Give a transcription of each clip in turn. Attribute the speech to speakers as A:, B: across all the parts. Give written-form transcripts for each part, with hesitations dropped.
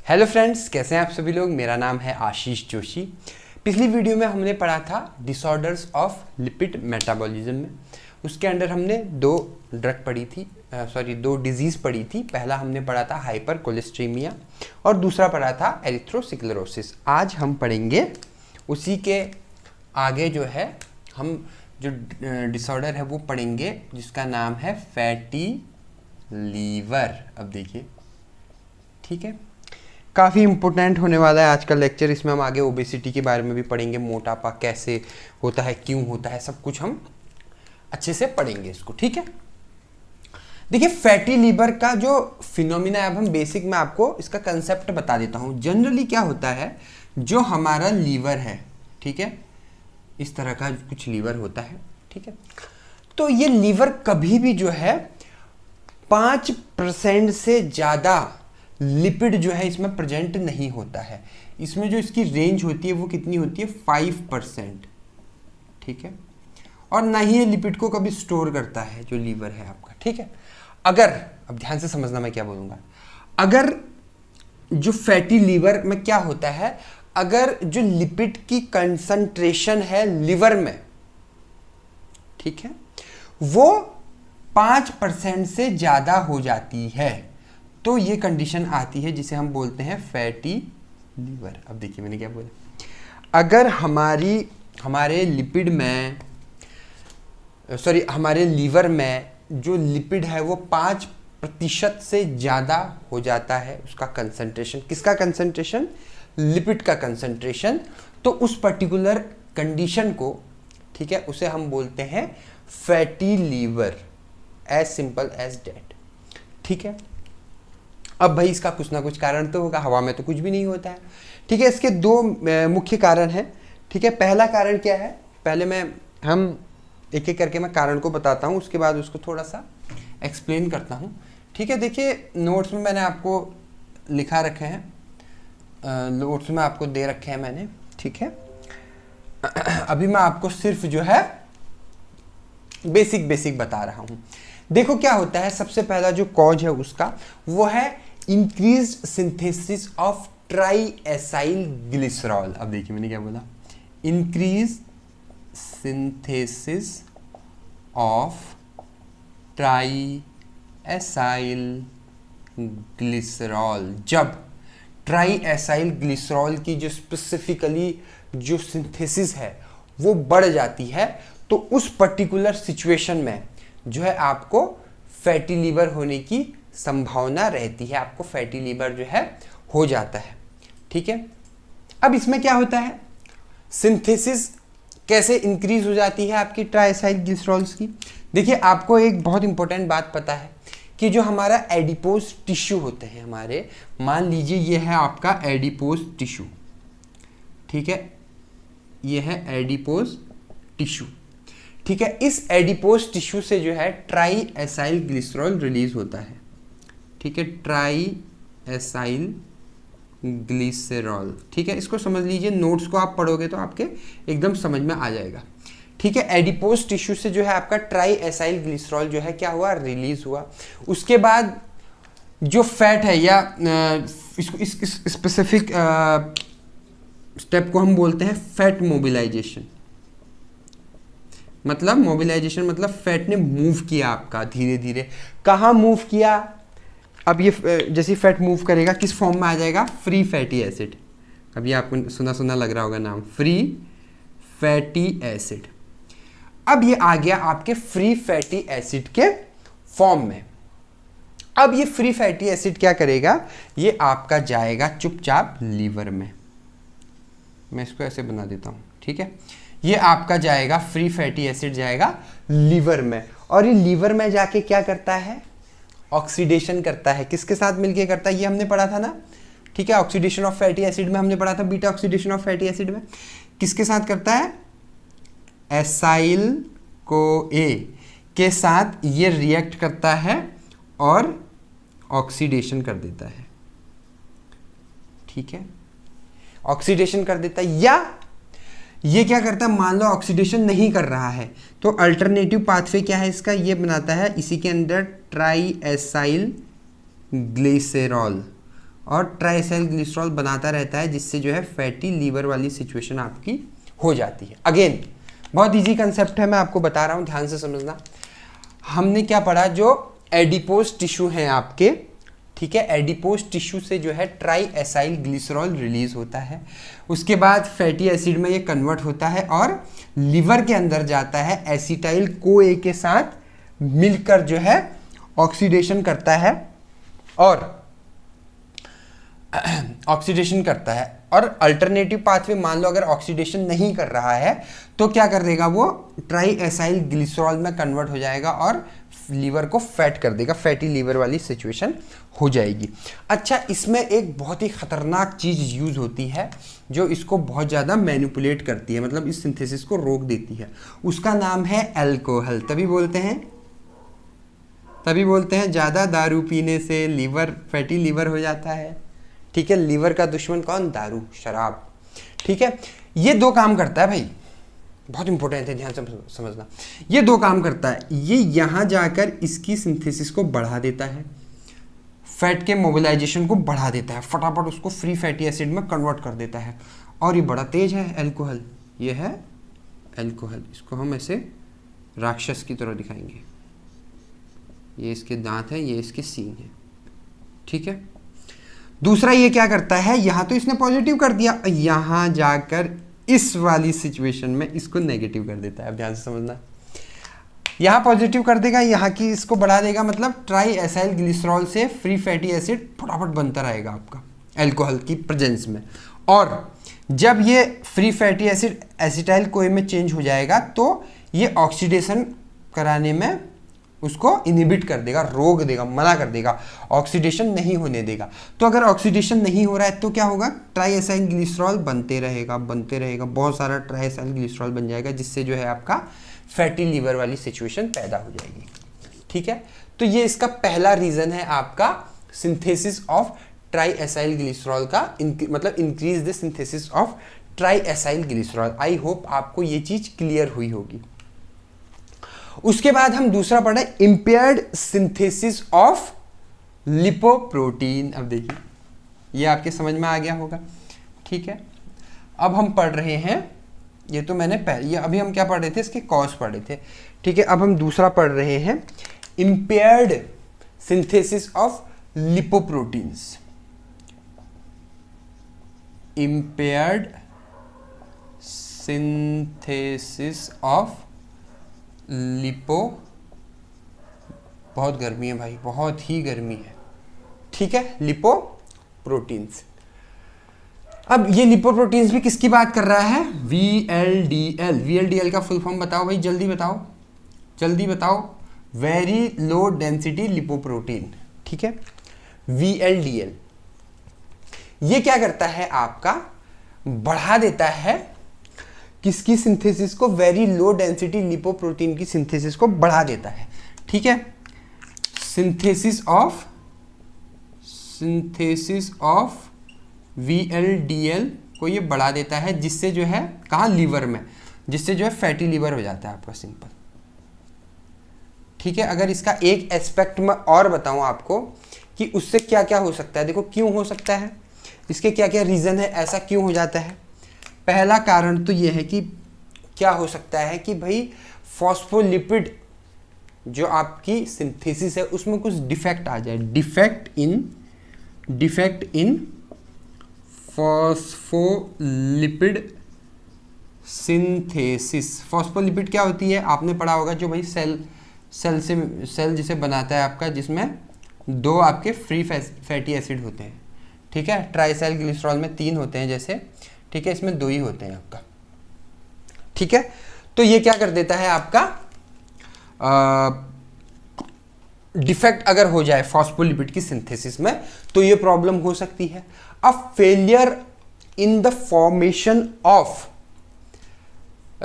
A: Hello friends, कैसे हैं आप सभी लोग। मेरा नाम है आशीष जोशी। पिछली वीडियो में हमने पढ़ा था डिसऑर्डर्स ऑफ लिपिड मेटाबॉलिज्म में। उसके अंडर हमने दो ड्रग पढ़ी थी, दो डिजीज़ पढ़ी थी। पहला हमने पढ़ा था हाइपर कोलेस्ट्रीमिया और दूसरा पढ़ा था एरिथ्रोस्क्लेरोसिस। आज हम पढ़ेंगे उसी के आगे जो है, हम जो डिसऑर्डर है वो पढ़ेंगे जिसका नाम है फैटी लीवर। अब देखिए, ठीक है, काफ़ी इम्पोर्टेंट होने वाला है आज का लेक्चर। इसमें हम आगे ओबेसिटी के बारे में भी पढ़ेंगे, मोटापा कैसे होता है, क्यों होता है, सब कुछ हम अच्छे से पढ़ेंगे इसको, ठीक है। देखिए, फैटी लीवर का जो फिनोमिना है, अब हम बेसिक में आपको इसका कंसेप्ट बता देता हूँ। जनरली क्या होता है, जो हमारा लीवर है, ठीक है, इस तरह का कुछ लीवर होता है, ठीक है। तो ये लीवर कभी भी जो है 5% से ज़्यादा लिपिड जो है इसमें प्रेजेंट नहीं होता है। इसमें जो इसकी रेंज होती है वो कितनी होती है, 5%, ठीक है। और ना ही ये लिपिड को कभी स्टोर करता है जो लीवर है आपका, ठीक है। अगर, अब ध्यान से समझना मैं क्या बोलूँगा, अगर जो फैटी लीवर में क्या होता है, अगर जो लिपिड की कंसंट्रेशन है लिवर में, ठीक है, वो 5% से ज़्यादा हो जाती है, तो ये कंडीशन आती है जिसे हम बोलते हैं फैटी लीवर। अब देखिए मैंने क्या बोला, अगर हमारे लिपिड में हमारे लीवर में जो लिपिड है वो 5% से ज़्यादा हो जाता है, उसका कंसंट्रेशन, किसका कंसंट्रेशन, लिपिड का कंसंट्रेशन, तो उस पर्टिकुलर कंडीशन को, ठीक है, उसे हम बोलते हैं fatty liver, as simple as that, ठीक है। अब भाई इसका कुछ ना कुछ कारण तो होगा, हवा में तो कुछ भी नहीं होता है, ठीक है। इसके दो मुख्य कारण हैं, ठीक है। पहला कारण क्या है, पहले हम एक एक करके मैं कारण को बताता हूँ, उसके बाद उसको थोड़ा सा एक्सप्लेन करता हूँ, ठीक है। देखिए, नोट्स में मैंने आपको लिखा रखे हैं, नोट्स में आपको दे रखे हैं मैंने, ठीक है। अभी मैं आपको सिर्फ जो है बेसिक बता रहा हूँ। देखो क्या होता है, सबसे पहला जो कॉज है उसका, वो है increased synthesis of try acyl glycerol. अब देखिए मैंने क्या बोला, increase synthesis of try acyl glycerol. जब ट्राई एसाइल ग्लिसरॉल की जो स्पेसिफिकली जो सिंथेसिस है वो बढ़ जाती है, तो उस पर्टिकुलर सिचुएशन में जो है आपको फैटी लीवर होने की संभावना रहती है, आपको फैटी लीवर जो है हो जाता है, ठीक है। अब इसमें क्या होता है, सिंथेसिस कैसे इंक्रीज हो जाती है आपकी ट्राइएसाइल ग्लिसरॉल्स की। देखिए, आपको एक बहुत इंपॉर्टेंट बात पता है कि जो हमारा एडिपोज टिश्यू होते हैं हमारे, मान लीजिए ये है आपका एडिपोज टिश्यू, ठीक है, ये है एडिपोज टिश्यू, ठीक है। इस एडिपोज टिश्यू से जो है ट्राई एसाइल ग्लिसरॉल रिलीज होता है, ठीक है, ट्राई एसाइल ग्लिसरॉल, ठीक है। इसको समझ लीजिए, नोट्स को आप पढ़ोगे तो आपके एकदम समझ में आ जाएगा, ठीक है। एडिपोज टिश्यू से जो है आपका ट्राई एसाइल ग्लिसरॉल जो है क्या हुआ, रिलीज हुआ। उसके बाद जो फैट है, या इसको इस स्पेसिफिक स्टेप को हम बोलते हैं फैट मोबिलाइजेशन। मतलब मोबिलाइजेशन मतलब फैट ने मूव किया आपका धीरे धीरे। कहाँ मूव किया, अब ये जैसे फैट मूव करेगा किस फॉर्म में आ जाएगा, फ्री फैटी एसिड। अब ये आपको सुना सुना लग रहा होगा नाम, फ्री फैटी एसिड। अब ये आ गया आपके फ्री फैटी एसिड के फॉर्म में। अब ये फ्री फैटी एसिड क्या करेगा, ये आपका जाएगा चुपचाप लीवर में। मैं इसको ऐसे बना देता हूँ, ठीक है। ये आपका जाएगा, फ्री फैटी एसिड जाएगा लीवर में, और ये लीवर में जाके क्या करता है, ऑक्सीडेशन करता है। किसके साथ मिलके करता है, ये हमने पढ़ा था ना, ठीक है। ऑक्सीडेशन ऑफ फैटी एसिड में हमने पढ़ा था, beta oxidation of fatty acid में किसके साथ करता है, एसाइल को ए के साथ ये रिएक्ट करता है और ऑक्सीडेशन कर देता है, ठीक है, ऑक्सीडेशन कर देता है। या ये क्या करता है, मान लो ऑक्सीडेशन नहीं कर रहा है, तो अल्टरनेटिव पाथवे क्या है इसका, ये बनाता है इसी के अंदर ट्राई एसाइल ग्लिसरॉल, और ट्राइएसाइल ग्लिसरॉल बनाता रहता है, जिससे जो है फैटी लीवर वाली सिचुएशन आपकी हो जाती है। अगेन बहुत इजी कंसेप्ट है, मैं आपको बता रहा हूँ, ध्यान से समझना। हमने क्या पढ़ा, जो एडिपोज टिश्यू हैं आपके, ठीक है, एडिपोज टिश्यू से जो है ट्राइएसाइल ग्लिसरॉल रिलीज होता है, उसके बाद फैटी एसिड में ये कन्वर्ट होता है और लिवर के अंदर जाता है, एसिटाइल CoA के साथ मिलकर जो है ऑक्सीडेशन करता है और ऑक्सीडेशन करता है। और अल्टरनेटिव पाथवे मान लो अगर ऑक्सीडेशन नहीं कर रहा है तो क्या कर देगा, वो ट्राइएसाइल ग्लिसरॉल में कन्वर्ट हो जाएगा और लीवर को फैट कर देगा, फैटी लीवर वाली सिचुएशन हो जाएगी। अच्छा, इसमें एक बहुत ही खतरनाक चीज यूज होती है जो इसको बहुत ज़्यादा मैनिपुलेट करती है, मतलब इस सिंथेसिस को रोक देती है, उसका नाम है अल्कोहल। तभी बोलते हैं ज़्यादा दारू पीने से लीवर, फैटी लीवर हो जाता है, ठीक है। लीवर का दुश्मन कौन, दारू, शराब, ठीक है। ये दो काम करता है भाई, बहुत इंपॉर्टेंट है, ध्यान से समझना। ये दो काम करता है, ये यहां जाकर इसकी सिंथेसिस को बढ़ा देता है, फैट के मोबिलाइजेशन को बढ़ा देता है, फटाफट उसको फ्री फैटी एसिड में कन्वर्ट कर देता है, और ये बड़ा तेज है अल्कोहल। ये है अल्कोहल, इसको हम ऐसे राक्षस की तरह दिखाएंगे, ये इसके दांत है, ये इसके सींग है, ठीक है। दूसरा ये क्या करता है, यहां तो इसने पॉजिटिव कर दिया, यहां जाकर इस वाली सिचुएशन में इसको नेगेटिव कर देता है। अब ध्यान से समझना, यहां पॉजिटिव कर देगा, यहां की इसको बढ़ा देगा, मतलब ट्राइएसाइल ग्लिसरॉल से फ्री फैटी एसिड फटाफट बनता रहेगा आपका अल्कोहल की प्रेजेंस में। और जब ये free fatty acid acetyl CoA में चेंज हो जाएगा तो ये ऑक्सीडेशन कराने में उसको इनहिबिट कर देगा, रोक देगा, मना कर देगा, ऑक्सीडेशन नहीं होने देगा। तो अगर ऑक्सीडेशन नहीं हो रहा है तो क्या होगा, ट्राइएसाइल ग्लिसरॉल बनते रहेगा, बहुत सारा ट्राइएसाइल ग्लिसरॉल बन जाएगा, जिससे जो है आपका फैटी लीवर वाली सिचुएशन पैदा हो जाएगी, ठीक है। तो ये इसका पहला रीजन है आपका सिंथेसिस ऑफ ट्राइएसाइल ग्लिसरॉल का, मतलब increase the synthesis of triacyl glycerol. I hope आपको ये चीज क्लियर हुई होगी। उसके बाद हम दूसरा पढ़ा, इंपेयर्ड सिंथेसिस ऑफ लिपोप्रोटीन। अब देखिए, ये आपके समझ में आ गया होगा, ठीक है। अब हम पढ़ रहे हैं, ये तो मैंने ये अभी हम क्या पढ़ रहे थे, इसके कॉज पढ़ रहे थे, ठीक है। अब हम दूसरा पढ़ रहे हैं, impaired synthesis of lipoproteins. Impaired synthesis of बहुत गर्मी है भाई, बहुत ही गर्मी है, ठीक है, लिपोप्रोटीन्स। अब ये लिपोप्रोटीन्स भी किसकी बात कर रहा है, VLDL। VLDL का फुल फॉर्म बताओ भाई, जल्दी बताओ, वेरी लो डेंसिटी लिपोप्रोटीन, ठीक है, VLDL। ये क्या करता है, आपका बढ़ा देता है किसकी सिंथेसिस को, वेरी लो डेंसिटी लिपोप्रोटीन की सिंथेसिस को बढ़ा देता है, ठीक है। सिंथेसिस ऑफ VLDL को ये बढ़ा देता है, जिससे जो है कहाँ, लीवर में, जिससे जो है फैटी लीवर हो जाता है आपका, सिंपल, ठीक है। अगर इसका एक एस्पेक्ट में और बताऊं आपको कि उससे क्या क्या हो सकता है, देखो क्यों हो सकता है, इसके क्या क्या रीजन है, ऐसा क्यों हो जाता है। पहला कारण तो ये है कि क्या हो सकता है कि भाई फॉस्फोलिपिड जो आपकी सिंथेसिस है उसमें कुछ डिफेक्ट आ जाए, defect in phospholipid synthesis. Phospholipid क्या होती है, आपने पढ़ा होगा, जो भाई सेल जिसे बनाता है आपका, जिसमें दो आपके फ्री फैटी एसिड होते हैं, ठीक है। ट्राइएसाइल ग्लिसरॉल में 3 होते हैं जैसे, ठीक है, इसमें 2 ही होते हैं आपका, ठीक है। तो ये क्या कर देता है आपका, डिफेक्ट अगर हो जाए फॉस्फोलिपिड की सिंथेसिस में तो ये प्रॉब्लम हो सकती है। अब फेलियर इन द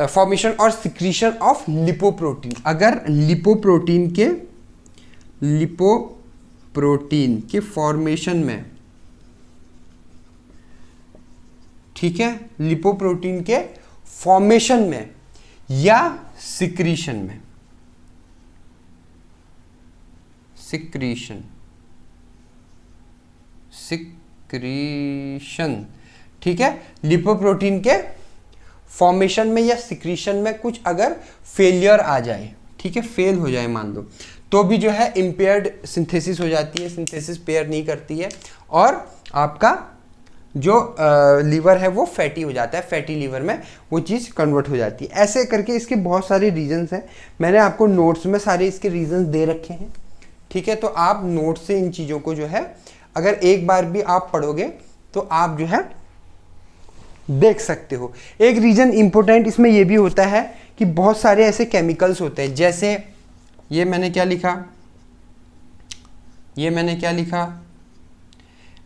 A: फॉर्मेशन और सिक्रीशन ऑफ लिपोप्रोटीन। अगर लिपोप्रोटीन के फॉर्मेशन में, ठीक है, लिपोप्रोटीन के फॉर्मेशन में या सिक्रीशन में, सिक्रीशन, ठीक है, लिपोप्रोटीन के फॉर्मेशन में या सिक्रीशन में कुछ अगर फेलियर आ जाए, ठीक है, फेल हो जाए मान लो, तो भी जो है इम्पेयर्ड सिंथेसिस हो जाती है, सिंथेसिस पेयर नहीं करती है और आपका जो लीवर है वो फैटी हो जाता है, फैटी लीवर में वो चीज़ कन्वर्ट हो जाती है। ऐसे करके इसके बहुत सारे रीजंस हैं, मैंने आपको नोट्स में सारे इसके रीजंस दे रखे हैं, ठीक है, तो आप नोट से इन चीज़ों को जो है अगर एक बार भी आप पढ़ोगे तो आप जो है देख सकते हो। एक रीजन इंपॉर्टेंट इसमें ये भी होता है कि बहुत सारे ऐसे केमिकल्स होते हैं, जैसे ये मैंने क्या लिखा, ये मैंने क्या लिखा,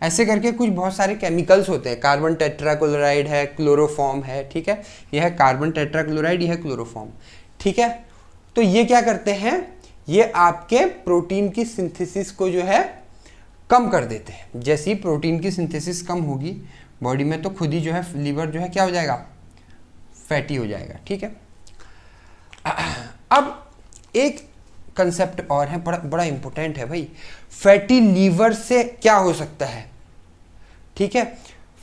A: ऐसे करके कुछ बहुत सारे केमिकल्स होते हैं, कार्बन टेट्राक्लोराइड है, क्लोरोफॉर्म है, ठीक है, यह है कार्बन टेट्राक्लोराइड, यह है क्लोरोफॉर्म, ठीक है, तो ये क्या करते हैं, ये आपके प्रोटीन की सिंथेसिस को जो है कम कर देते हैं। जैसे ही प्रोटीन की सिंथेसिस कम होगी बॉडी में तो खुद ही जो है लीवर जो है क्या हो जाएगा, फैटी हो जाएगा, ठीक है। अब एक कंसेप्ट और है, बड़ा इंपॉर्टेंट है भाई, फैटी लीवर से क्या हो सकता है, ठीक है,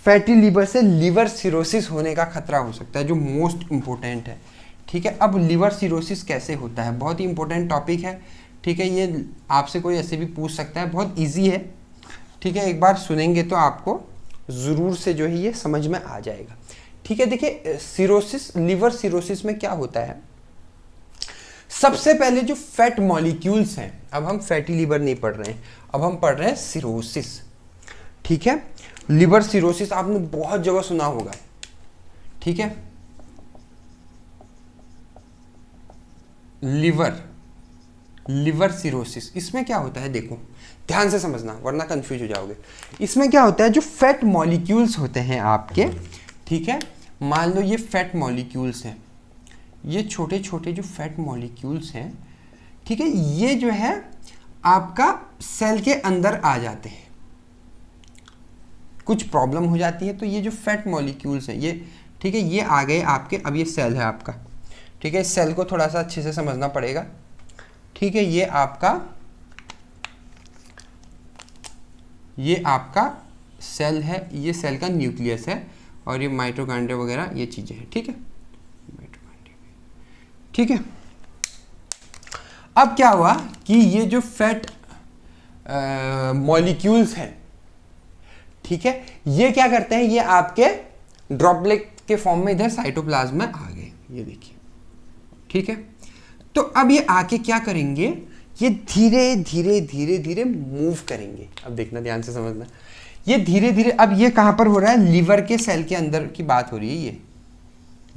A: फैटी लीवर से लिवर सिरोसिस होने का खतरा हो सकता है, जो मोस्ट इंपॉर्टेंट है, ठीक है। अब लिवर सिरोसिस कैसे होता है, बहुत ही इंपॉर्टेंट टॉपिक है, ठीक है, ये आपसे कोई ऐसे भी पूछ सकता है, बहुत इजी है, ठीक है, एक बार सुनेंगे तो आपको ज़रूर से जो है ये समझ में आ जाएगा, ठीक है। देखिए सिरोसिस, लिवर सिरोसिस में क्या होता है, सबसे पहले जो फैट मॉलिक्यूल्स हैं, अब हम फैटी लीवर नहीं पढ़ रहे हैं, अब हम पढ़ रहे हैं सिरोसिस, ठीक है, लिवर सिरोसिस आपने बहुत जगह सुना होगा, ठीक है, लिवर सिरोसिस, इसमें क्या होता है, देखो ध्यान से समझना वरना कंफ्यूज हो जाओगे। इसमें क्या होता है, जो फैट मॉलिक्यूल्स होते हैं आपके, ठीक है, मान लो ये फैट मॉलिक्यूल्स हैं, ये छोटे छोटे जो फैट मॉलिक्यूल्स हैं, ठीक है, ये जो है आपका सेल के अंदर आ जाते हैं, कुछ प्रॉब्लम हो जाती है तो ये जो फैट मॉलिक्यूल्स हैं ये, ठीक है, ये आ गए आपके, अब ये सेल है आपका, ठीक है, इस सेल को थोड़ा सा अच्छे से समझना पड़ेगा, ठीक है, ये आपका सेल है, ये सेल का न्यूक्लियस है और ये माइटोकॉन्ड्रिया वगैरह ये चीज़ें हैं, ठीक है, ठीक है। अब क्या हुआ कि ये जो फैट मॉलिक्यूल्स हैं, ठीक है, ये क्या करते हैं, ये आपके ड्रॉपलेट के फॉर्म में इधर साइटोप्लाज्म में आ गए, ये देखिए, ठीक है। तो अब ये आके क्या करेंगे, ये धीरे धीरे धीरे धीरे मूव करेंगे। अब देखना ध्यान से समझना, ये धीरे धीरे, अब ये कहां पर हो रहा है, लीवर के सेल के अंदर की बात हो रही है,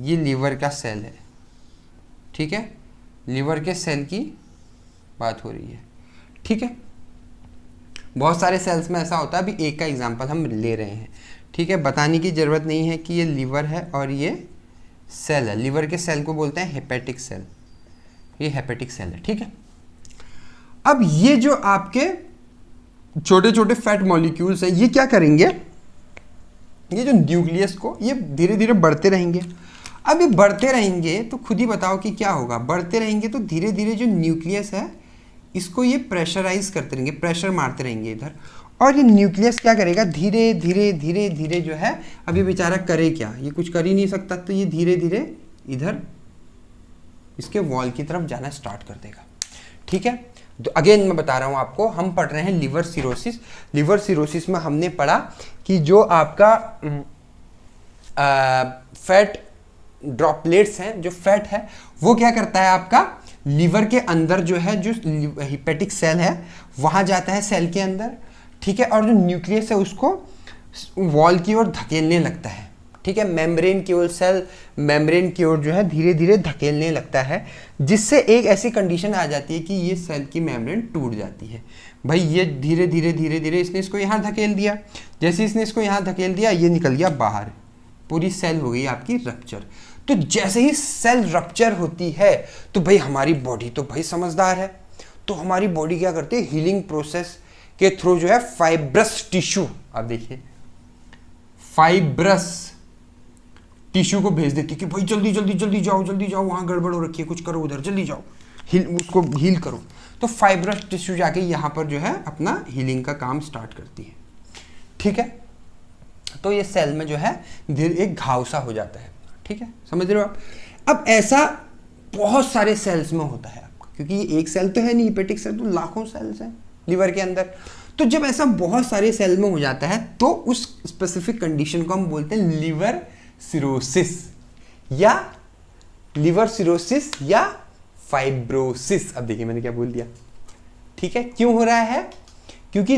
A: ये लीवर का सेल है, ठीक है, लीवर के सेल की बात हो रही है, ठीक है। बहुत सारे सेल्स में ऐसा होता है, अभी एक का एग्जांपल हम ले रहे हैं, ठीक है, बताने की ज़रूरत नहीं है कि ये लीवर है और ये सेल है, लीवर के सेल को बोलते हैं हेपेटिक सेल, ये हेपेटिक सेल है, ठीक है। अब ये जो आपके छोटे छोटे फैट मॉलिक्यूल्स हैं, ये क्या करेंगे, ये जो न्यूक्लियस को ये धीरे धीरे बढ़ते रहेंगे। अब ये बढ़ते रहेंगे तो खुद ही बताओ कि क्या होगा, बढ़ते रहेंगे तो धीरे धीरे जो न्यूक्लियस है इसको ये प्रेशराइज करते रहेंगे, प्रेशर मारते रहेंगे इधर, और ये न्यूक्लियस क्या करेगा, धीरे धीरे धीरे धीरे जो है, अब ये बेचारा करे क्या, ये कुछ कर ही नहीं सकता, तो ये धीरे धीरे इधर इसके वॉल की तरफ जाना स्टार्ट कर देगा, ठीक है। तो अगेन मैं बता रहा हूँ आपको, हम पढ़ रहे हैं लिवर सिरोसिस। लिवर सिरोसिस में हमने पढ़ा कि जो आपका फैट ड्रॉपलेट्स हैं, जो फैट है वो क्या करता है, आपका लीवर के अंदर जो है, जो हिपेटिक सेल है वहाँ जाता है सेल के अंदर, ठीक है, और जो न्यूक्लियस है उसको वॉल की ओर धकेलने लगता है, ठीक है, मेम्ब्रेन की ओर, सेल मेम्ब्रेन की ओर जो है धीरे धीरे धकेलने लगता है, जिससे एक ऐसी कंडीशन आ जाती है कि ये सेल की मेम्ब्रेन टूट जाती है। भाई ये धीरे धीरे धीरे धीरे इसने इसको यहाँ धकेल दिया, जैसे इसने इसको यहाँ धकेल दिया ये निकल गया बाहर, पूरी सेल हो गई आपकी रप्चर। तो जैसे ही सेल रप्चर होती है तो भाई हमारी बॉडी तो भाई समझदार है, तो हमारी बॉडी क्या करती है, हीलिंग प्रोसेस के थ्रू जो है फाइब्रस टिश्यू, आप देखिए फाइब्रस टिश्यू को भेज देती है कि भाई जल्दी जल्दी जल्दी जाओ, जल्दी जाओ, वहाँ गड़बड़ हो रखी है, कुछ करो उधर, जल्दी जाओ, उसको हील करो। तो फाइब्रस टिश्यू जाके यहाँ पर जो है अपना हीलिंग का काम स्टार्ट करती है, ठीक है। तो ये सेल में जो है धीरे एक घाव सा हो जाता है। ठीक है, समझ रहे हो आप। अब ऐसा बहुत सारे सेल्स में होता है आपका, क्योंकि ये एक सेल तो है नहीं, हेपेटिक सेल तो लाखों सेल्स हैं लिवर के अंदर। तो जब ऐसा बहुत सारे सेल में हो जाता है तो उस स्पेसिफिक कंडीशन को हम बोलते हैं लिवर सिरोसिस या फाइब्रोसिस। अब देखिए मैंने क्या बोल दिया। ठीक है, क्यों हो रहा है? क्योंकि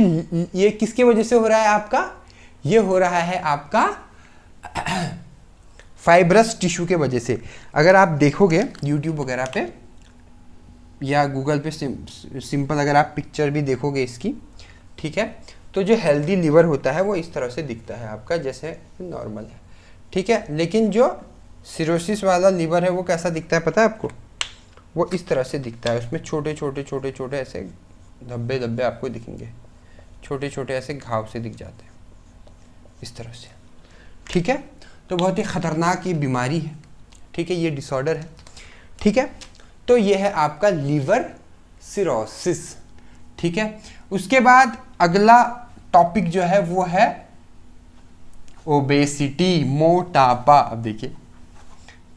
A: ये किसके वजह से हो रहा है आपका? ये हो रहा है आपका फाइब्रस टिश्यू के वजह से। अगर आप देखोगे YouTube वगैरह पे या गूगल पे सिंपल अगर आप पिक्चर भी देखोगे इसकी, ठीक है, तो जो हेल्दी लिवर होता है वो इस तरह से दिखता है आपका, जैसे नॉर्मल है। ठीक है, लेकिन जो सिरोसिस वाला लिवर है वो कैसा दिखता है पता है आपको? वो इस तरह से दिखता है, उसमें छोटे छोटे ऐसे धब्बे आपको दिखेंगे, छोटे छोटे ऐसे घाव से दिख जाते हैं इस तरह से। ठीक है, तो बहुत ही ख़तरनाक ये बीमारी है। ठीक है, ये डिसऑर्डर है। ठीक है, तो ये है आपका लिवर सिरोसिस। ठीक है, उसके बाद अगला टॉपिक जो है वो है ओबेसिटी, मोटापा। अब देखिए,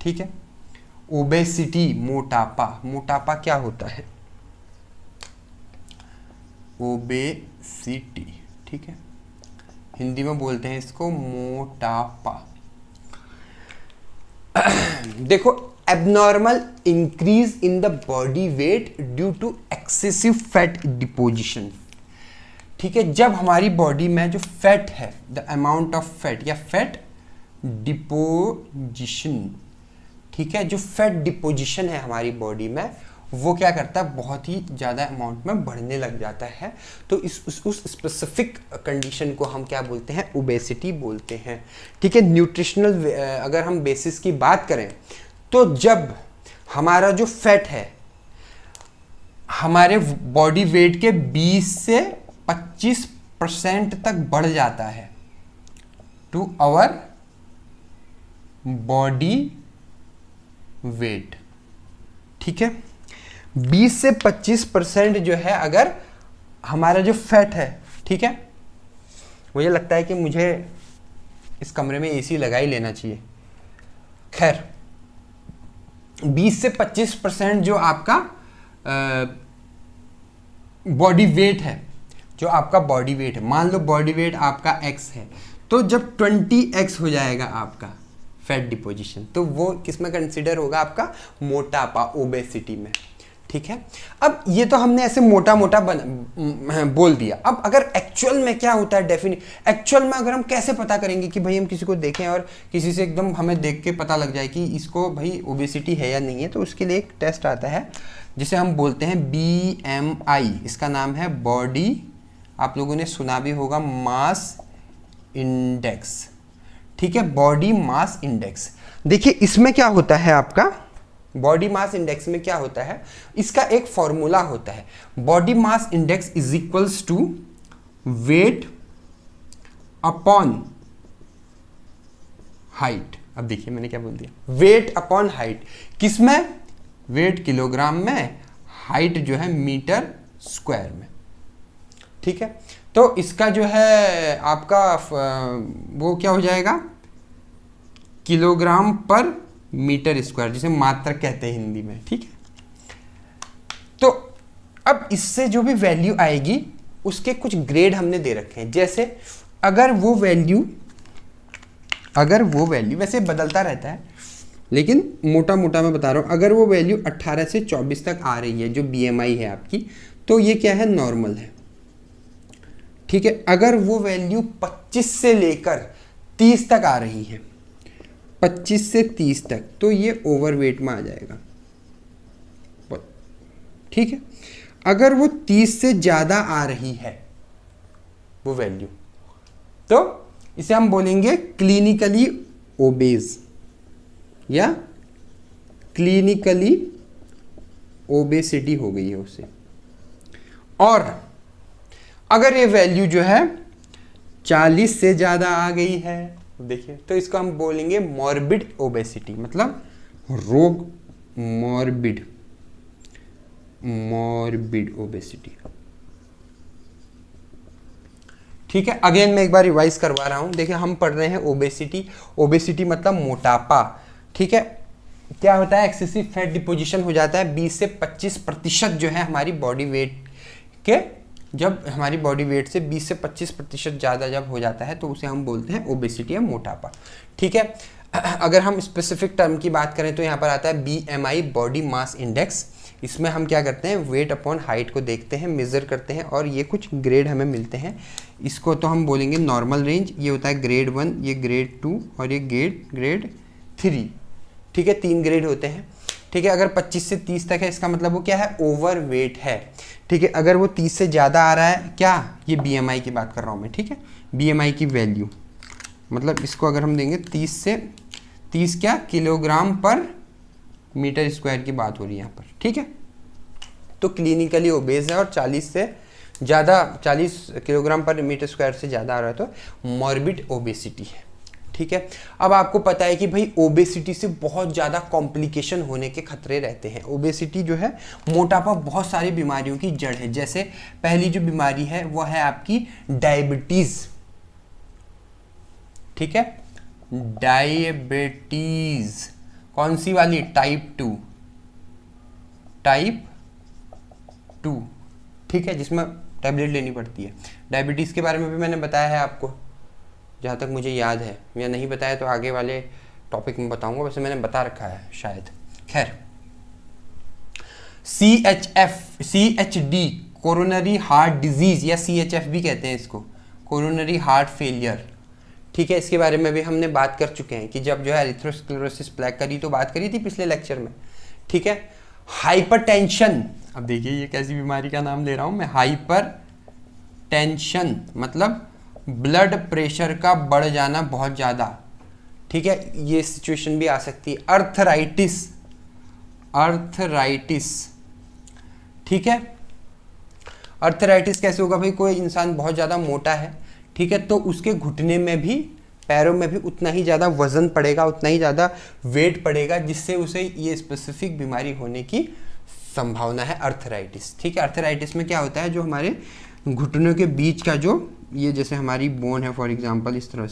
A: ठीक है, ओबेसिटी, मोटापा क्या होता है? ओबेसिटी, ठीक है, हिंदी में बोलते हैं इसको मोटापा। देखो, abnormal increase in the body weight due to excessive fat deposition. ठीक है, जब हमारी बॉडी में जो फैट है, द अमाउंट ऑफ फैट या फैट डिपोजिशन, ठीक है, जो फैट डिपोजिशन है हमारी बॉडी में वो क्या करता है? बहुत ही ज़्यादा अमाउंट में बढ़ने लग जाता है। तो उस स्पेसिफिक कंडीशन को हम क्या बोलते हैं? ओबेसिटी बोलते हैं। ठीक है, न्यूट्रिशनल अगर हम बेसिस की बात करें तो जब हमारा जो फैट है हमारे बॉडी वेट के 20 से 25% तक बढ़ जाता है टू आवर बॉडी वेट। ठीक है, 20 से 25% जो है अगर हमारा जो फैट है, ठीक है, मुझे लगता है कि मुझे इस कमरे में एसी लगा ही लेना चाहिए। खैर, 20 से 25% जो आपका बॉडी वेट है, जो आपका बॉडी वेट है, मान लो बॉडी वेट आपका x है, तो जब 20x हो जाएगा आपका फैट डिपोजिशन, तो वो किस में कंसिडर होगा? आपका मोटापा, ओबेसिटी में। ठीक है, अब ये तो हमने ऐसे मोटा बोल दिया। अब अगर एक्चुअल में क्या होता है एक्चुअल में अगर हम कैसे पता करेंगे कि भाई हम किसी को देखें और किसी से एकदम हमें देख के पता लग जाए कि इसको भाई ओबेसिटी है या नहीं है? तो उसके लिए एक टेस्ट आता है जिसे हम बोलते हैं BMI। इसका नाम है बॉडी, आप लोगों ने सुना भी होगा, मास इंडेक्स। ठीक है, बॉडी मास इंडेक्स। देखिए इसमें क्या होता है आपका, बॉडी मास इंडेक्स में क्या होता है? इसका एक फॉर्मूला होता है, body mass index is equals to weight upon height. अब देखिए मैंने क्या बोल दिया, वेट अपॉन हाइट। किसमें? वेट किलोग्राम में, हाइट जो है मीटर स्क्वायर में। ठीक है, तो इसका जो है आपका वो क्या हो जाएगा? किलोग्राम पर मीटर स्क्वायर, जिसे मात्रक कहते हैं हिंदी में। ठीक है, तो अब इससे जो भी वैल्यू आएगी उसके कुछ ग्रेड हमने दे रखे हैं। जैसे अगर वो वैल्यू वैसे बदलता रहता है, लेकिन मोटा मैं बता रहा हूं, अगर वो वैल्यू 18 से 24 तक आ रही है, जो BMI है आपकी, तो ये क्या है? नॉर्मल है। ठीक है, अगर वो वैल्यू 25 से लेकर 30 तक आ रही है, 25 से 30 तक, तो ये ओवरवेट में आ जाएगा। ठीक है, अगर वो 30 से ज़्यादा आ रही है वो वैल्यू, तो इसे हम बोलेंगे क्लिनिकली ओबेज या क्लिनिकली ओबेसिटी हो गई है उससे। और अगर ये वैल्यू जो है 40 से ज़्यादा आ गई है, देखिए, तो इसको हम बोलेंगे मॉर्बिड ओबेसिटी, मतलब रोग, मॉर्बिड ओबेसिटी। ठीक है, अगेन मैं एक बार रिवाइज करवा रहा हूँ। देखिए हम पढ़ रहे हैं ओबेसिटी। ओबेसिटी मतलब मोटापा। ठीक है, क्या होता है, एक्सेसिव फैट डिपोजिशन हो जाता है 20 से 25% जो है हमारी बॉडी वेट के, जब हमारी बॉडी वेट से 20 से 25% ज़्यादा जब हो जाता है तो उसे हम बोलते हैं ओबेसिटी या मोटापा। ठीक है, अगर हम स्पेसिफिक टर्म की बात करें तो यहाँ पर आता है BMI, बॉडी मास इंडेक्स। इसमें हम क्या करते हैं, वेट अपॉन हाइट को देखते हैं, मेज़र करते हैं और ये कुछ ग्रेड हमें मिलते हैं। इसको तो हम बोलेंगे नॉर्मल रेंज, ये होता है ग्रेड 1, ये ग्रेड 2 और ये ग्रेड 3। ठीक है, 3 ग्रेड होते हैं। ठीक है, अगर 25 से 30 तक है इसका मतलब वो क्या है, ओवर वेट है। ठीक है, अगर वो 30 से ज़्यादा आ रहा है, क्या, ये BMI की बात कर रहा हूँ मैं। ठीक है, BMI की वैल्यू मतलब इसको अगर हम देंगे 30 क्या किलोग्राम पर मीटर स्क्वायर की बात हो रही है यहाँ पर। ठीक है, तो क्लिनिकली ओबेज है और 40 से ज़्यादा, 40 किलोग्राम पर मीटर स्क्वायर से ज़्यादा आ रहा है तो मॉर्बिड ओबेसिटी है। ठीक है, अब आपको पता है कि भाई ओबेसिटी से बहुत ज़्यादा कॉम्प्लिकेशन होने के खतरे रहते हैं। ओबेसिटी जो है, मोटापा बहुत सारी बीमारियों की जड़ है। जैसे पहली जो बीमारी है वो है आपकी डायबिटीज़। ठीक है, डायबिटीज़ कौन सी वाली, टाइप 2। ठीक है, जिसमें टैबलेट लेनी पड़ती है। डायबिटीज़ के बारे में भी मैंने बताया है आपको, जहाँ तक मुझे याद है, या नहीं बताया तो आगे वाले टॉपिक में बताऊंगा, वैसे मैंने बता रखा है शायद। खैर, CHD कोरोनरी हार्ट डिजीज़ या CHF भी कहते हैं इसको, कोरोनरी हार्ट फेलियर। ठीक है, इसके बारे में भी हमने बात कर चुके हैं कि जब जो है एरिथ्रोस्क्लेरोसिस प्लेग करी तो बात करी थी पिछले लेक्चर में। ठीक है, हाइपरटेंशन, अब देखिए ये कैसी बीमारी का नाम ले रहा हूँ मैं, हाइपरटेंशन मतलब ब्लड प्रेशर का बढ़ जाना बहुत ज़्यादा। ठीक है, ये सिचुएशन भी आ सकती है। अर्थराइटिस। ठीक है, अर्थराइटिस कैसे होगा भाई, कोई इंसान बहुत ज़्यादा मोटा है, ठीक है, तो उसके घुटने में भी, पैरों में भी उतना ही ज़्यादा वजन पड़ेगा, उतना ही ज़्यादा वेट पड़ेगा, जिससे उसे ये स्पेसिफिक बीमारी होने की संभावना है, अर्थराइटिस। ठीक है, अर्थराइटिस में क्या होता है, जो हमारे घुटनों के बीच का जो, ये जैसे हमारी बोन है फॉर एग्जांपल, इस तरह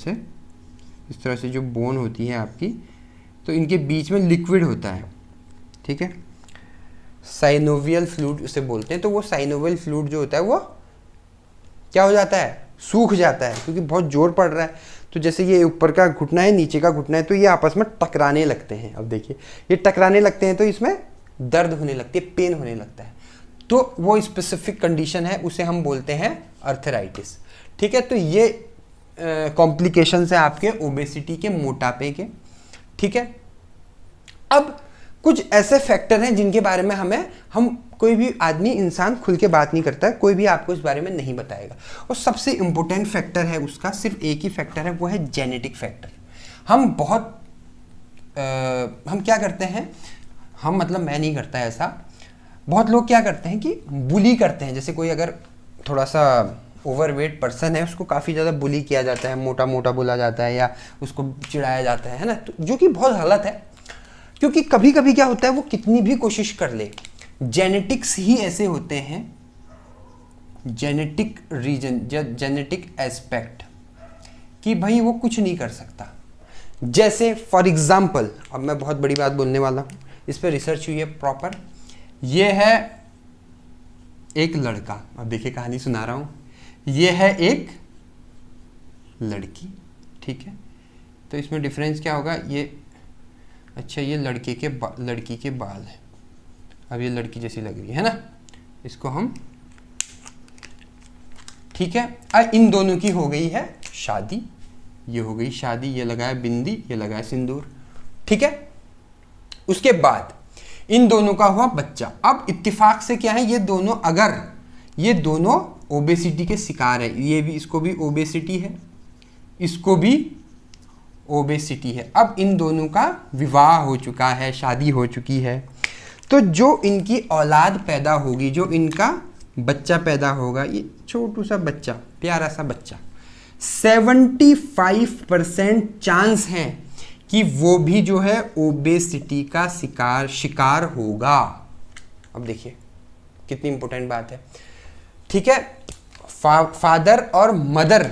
A: से जो बोन होती है आपकी, तो इनके बीच में लिक्विड होता है। ठीक है, साइनोवियल फ्लूइड उसे बोलते हैं। तो वो साइनोवियल फ्लूइड जो होता है वो क्या हो जाता है, सूख जाता है, क्योंकि बहुत जोर पड़ रहा है। तो जैसे ये ऊपर का घुटना है, नीचे का घुटना है, तो ये आपस में टकराने लगते हैं। अब देखिए ये टकराने लगते हैं तो इसमें दर्द होने लगती है, पेन होने लगता है। तो वो स्पेसिफिक कंडीशन है, उसे हम बोलते हैं अर्थराइटिस। ठीक है, तो ये कॉम्प्लिकेशंस है आपके ओबेसिटी के, मोटापे के। ठीक है, अब कुछ ऐसे फैक्टर हैं जिनके बारे में हम कोई भी आदमी, इंसान खुल के बात नहीं करता है, कोई भी आपको इस बारे में नहीं बताएगा। और सबसे इम्पोर्टेंट फैक्टर है उसका, सिर्फ एक ही फैक्टर है, वो है जेनेटिक फैक्टर। हम क्या करते हैं, हम मतलब मैं नहीं करता ऐसा, बहुत लोग क्या करते हैं कि बुली करते हैं। जैसे कोई अगर थोड़ा सा ओवरवेट पर्सन है, उसको काफ़ी ज़्यादा बुली किया जाता है, मोटा मोटा बोला जाता है या उसको चिढ़ाया जाता है ना, तो जो कि बहुत गलत है। क्योंकि कभी कभी क्या होता है, वो कितनी भी कोशिश कर ले, जेनेटिक्स ही ऐसे होते हैं, जेनेटिक रीजन, जेनेटिक एस्पेक्ट, कि भाई वो कुछ नहीं कर सकता। जैसे फॉर एग्जाम्पल, अब मैं बहुत बड़ी बात बोलने वाला हूँ, इस पर रिसर्च हुई है प्रॉपर। ये है एक लड़का, अब देखिए कहानी सुना रहा हूँ, ये है एक लड़की। ठीक है, तो इसमें डिफरेंस क्या होगा, ये अच्छा, ये लड़की के बाल है। अब ये लड़की जैसी लग रही है ना, इसको हम, ठीक है, अब इन दोनों की हो गई है शादी, ये हो गई शादी, ये लगाया बिंदी, ये लगाया सिंदूर। ठीक है, उसके बाद इन दोनों का हुआ बच्चा। अब इत्तेफाक से क्या है, ये दोनों ओबेसिटी के शिकार है, ये भी, इसको भी ओबेसिटी है, इसको भी ओबेसिटी है। अब इन दोनों का विवाह हो चुका है, शादी हो चुकी है, तो जो इनकी औलाद पैदा होगी, जो इनका बच्चा पैदा होगा, ये छोटू सा बच्चा, प्यारा सा बच्चा, 75% चांस है कि वो भी जो है ओबेसिटी का शिकार होगा। अब देखिए कितनी इंपॉर्टेंट बात है। ठीक है, फादर और मदर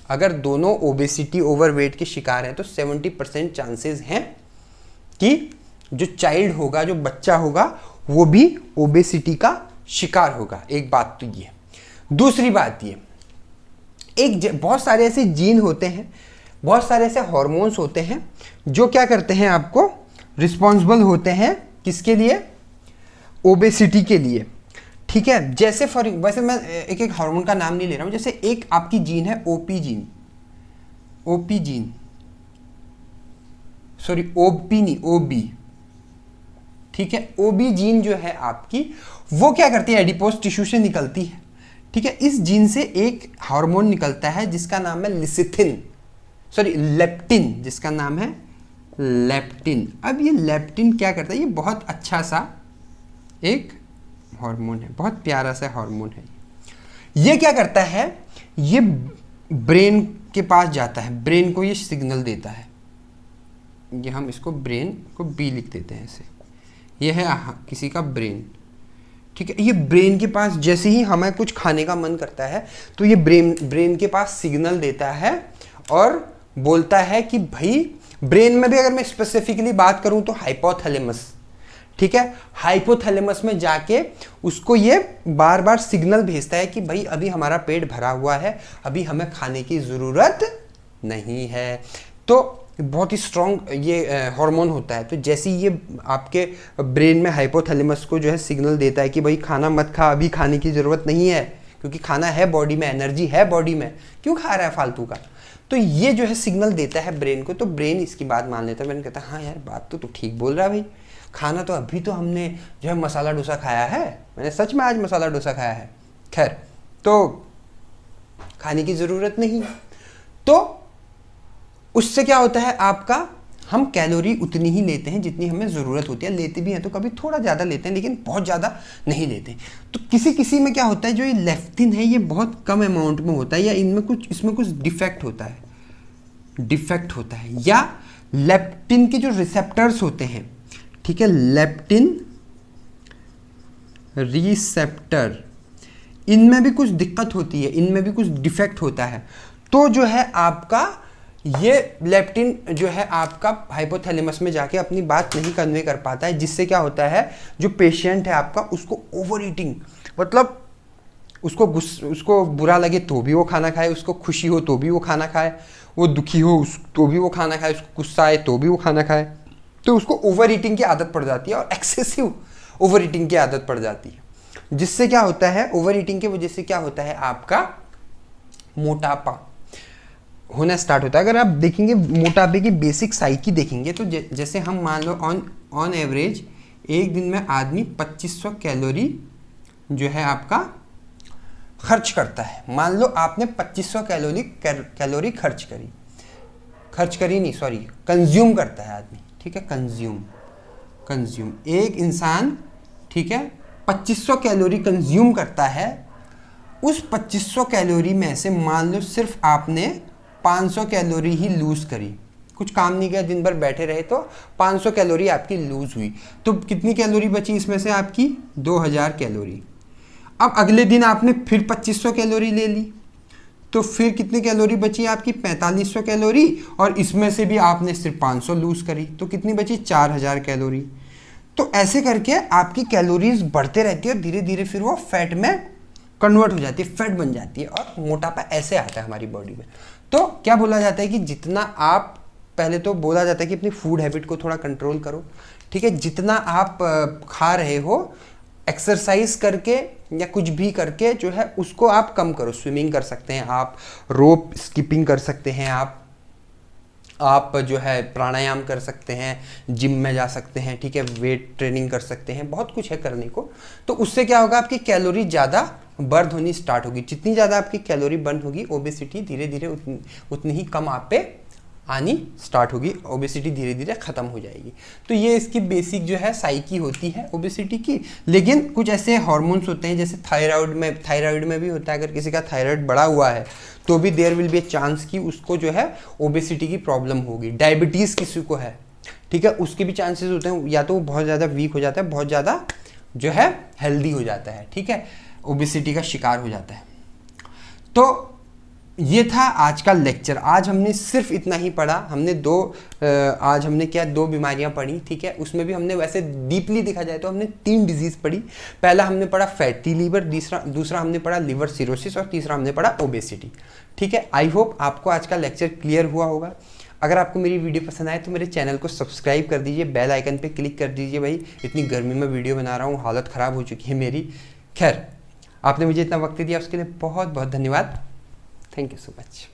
A: अगर दोनों ओबेसिटी ओवरवेट के शिकार हैं तो 70% चांसेस हैं कि जो चाइल्ड होगा, जो बच्चा होगा, वो भी ओबेसिटी का शिकार होगा। एक बात तो ये। दूसरी बात ये, बहुत सारे ऐसे जीन होते हैं, बहुत सारे ऐसे हार्मोन्स होते हैं जो क्या करते हैं, आपको रिस्पॉन्सिबल होते हैं किसके लिए, ओबेसिटी के लिए। ठीक है, जैसे वैसे मैं एक एक हार्मोन का नाम नहीं ले रहा हूं। जैसे एक आपकी जीन है ओपी जीन, ओपी नहीं, ओबी। ठीक है, ओबी जीन जो है आपकी, वो क्या करती है, एडिपोज टिश्यू से निकलती है। ठीक है, इस जीन से एक हार्मोन निकलता है जिसका नाम है लेप्टिन, जिसका नाम है लेप्टिन। अब ये लेप्टिन क्या करता है, ये बहुत अच्छा सा एक हार्मोन है, बहुत प्यारा सा हार्मोन है। ये क्या करता है, ये ब्रेन के पास जाता है, ब्रेन को ये सिग्नल देता है। ये हम इसको ब्रेन को बी लिख देते हैं ऐसे। ये है किसी का ब्रेन। ठीक है, ये ब्रेन के पास जैसे ही हमें कुछ खाने का मन करता है तो ये ब्रेन के पास सिग्नल देता है और बोलता है कि भाई, ब्रेन में भी अगर मैं स्पेसिफिकली बात करूं तो हाइपोथैलेमस। ठीक है, हाइपोथैलेमस में जाके उसको ये बार बार सिग्नल भेजता है कि भाई अभी हमारा पेट भरा हुआ है, अभी हमें खाने की ज़रूरत नहीं है। तो बहुत ही स्ट्रॉन्ग ये हार्मोन होता है। तो जैसे ही ये आपके ब्रेन में हाइपोथैलेमस को जो है सिग्नल देता है कि भाई खाना मत खा, अभी खाने की ज़रूरत नहीं है, क्योंकि खाना है बॉडी में, एनर्जी है बॉडी में, क्यों खा रहा है फालतू का। तो ये जो है सिग्नल देता है ब्रेन को, तो ब्रेन इसकी बात मान लेता है। मैंने कहता हाँ यार, बात तो तू ठीक बोल रहा है भाई, खाना तो अभी तो हमने जो है मसाला डोसा खाया है, मैंने सच में आज मसाला डोसा खाया है, खैर तो खाने की ज़रूरत नहीं। तो उससे क्या होता है आपका, हम कैलोरी उतनी ही लेते हैं जितनी हमें ज़रूरत होती है। लेते भी हैं तो कभी थोड़ा ज़्यादा लेते हैं, लेकिन बहुत ज़्यादा नहीं लेते। तो किसी किसी में क्या होता है, जो ये लेप्टिन है ये बहुत कम अमाउंट में होता है, या इसमें कुछ डिफेक्ट होता है, या लेप्टिन के जो रिसेप्टर्स होते हैं, ठीक है, लेप्टिन रिसेप्टर, इनमें भी कुछ दिक्कत होती है, इनमें भी कुछ डिफेक्ट होता है। तो जो है आपका ये लेप्टिन जो है आपका हाइपोथैलेमस में जाके अपनी बात नहीं कन्वे कर पाता है, जिससे क्या होता है, जो पेशेंट है आपका, उसको ओवर ईटिंग, मतलब उसको बुरा लगे तो भी वो खाना खाए, उसको खुशी हो तो भी वो खाना खाए, वो दुखी हो तो भी वो खाना खाए, उसको गुस्सा आए तो भी वो खाना खाए। तो उसको ओवर ईटिंग की आदत पड़ जाती है, और एक्सेसिव ओवर ईटिंग की आदत पड़ जाती है, जिससे क्या होता है, ओवर ईटिंग की वजह से क्या होता है, आपका मोटापा होना स्टार्ट होता है। अगर आप देखेंगे मोटापे की बेसिक साइकी देखेंगे तो जैसे हम मान लो ऑन एवरेज एक दिन में आदमी 2500 कैलोरी जो है आपका खर्च करता है। मान लो आपने 2500 कैलोरी कंज्यूम करता है आदमी। ठीक है, कंज्यूम एक इंसान, ठीक है, 2500 कैलोरी कंज्यूम करता है। उस 2500 कैलोरी में से मान लो सिर्फ आपने 500 कैलोरी ही लूज करी, कुछ काम नहीं किया, दिन भर बैठे रहे, तो 500 कैलोरी आपकी लूज हुई। तो कितनी कैलोरी बची इसमें से आपकी, 2000 कैलोरी। अब अगले दिन आपने फिर 2500 कैलोरी ले ली, तो फिर कितनी कैलोरी बची आपकी, 4500 कैलोरी, और इसमें से भी आपने सिर्फ 500 लूज करी, तो कितनी बची, 4000 कैलोरी। तो ऐसे करके आपकी कैलोरीज बढ़ते रहती है और धीरे धीरे फिर वो फैट में कन्वर्ट हो जाती है, फैट बन जाती है, और मोटापा ऐसे आता है हमारी बॉडी में। तो क्या बोला जाता है कि जितना आप, पहले तो बोला जाता है कि अपनी फूड हैबिट को थोड़ा कंट्रोल करो। ठीक है, जितना आप खा रहे हो, एक्सरसाइज करके या कुछ भी करके जो है उसको आप कम करो। स्विमिंग कर सकते हैं आप, रोप स्किपिंग कर सकते हैं आप जो है प्राणायाम कर सकते हैं, जिम में जा सकते हैं, ठीक है, वेट ट्रेनिंग कर सकते हैं, बहुत कुछ है करने को। तो उससे क्या होगा, आपकी कैलोरी ज़्यादा बर्न होनी स्टार्ट होगी। जितनी ज़्यादा आपकी कैलोरी बर्न होगी, ओबेसिटी धीरे धीरे उतनी ही कम आप पे आनी स्टार्ट होगी, ओबेसिटी धीरे धीरे ख़त्म हो जाएगी। तो ये इसकी बेसिक जो है साइकी होती है ओबेसिटी की। लेकिन कुछ ऐसे हार्मोन्स होते हैं, जैसे थायराइड में भी होता है। अगर किसी का थायराइड बढ़ा हुआ है तो भी there will be a chance कि उसको जो है ओबेसिटी की प्रॉब्लम होगी। डायबिटीज़ किसी को है, ठीक है, उसके भी चांसेस होते हैं, या तो वो बहुत ज़्यादा वीक हो जाता है, बहुत ज़्यादा जो है हेल्दी हो जाता है, ठीक है, ओबेसिटी का शिकार हो जाता है। तो ये था आज का लेक्चर। आज हमने सिर्फ इतना ही पढ़ा। हमने आज हमने क्या 2 बीमारियां पढ़ी, ठीक है। उसमें भी हमने वैसे डीपली देखा जाए तो हमने 3 डिजीज़ पढ़ी। पहला हमने पढ़ा फैटी लीवर, दूसरा हमने पढ़ा लिवर सिरोसिस और तीसरा हमने पढ़ा ओबेसिटी, ठीक है। आई होप आपको आज का लेक्चर क्लियर हुआ होगा। अगर आपको मेरी वीडियो पसंद आए तो मेरे चैनल को सब्सक्राइब कर दीजिए, बेल आइकन पे क्लिक कर दीजिए। भाई इतनी गर्मी में वीडियो बना रहा हूँ, हालत ख़राब हो चुकी है मेरी। खैर, आपने मुझे इतना वक्त दिया उसके लिए बहुत बहुत धन्यवाद। Thank you so much.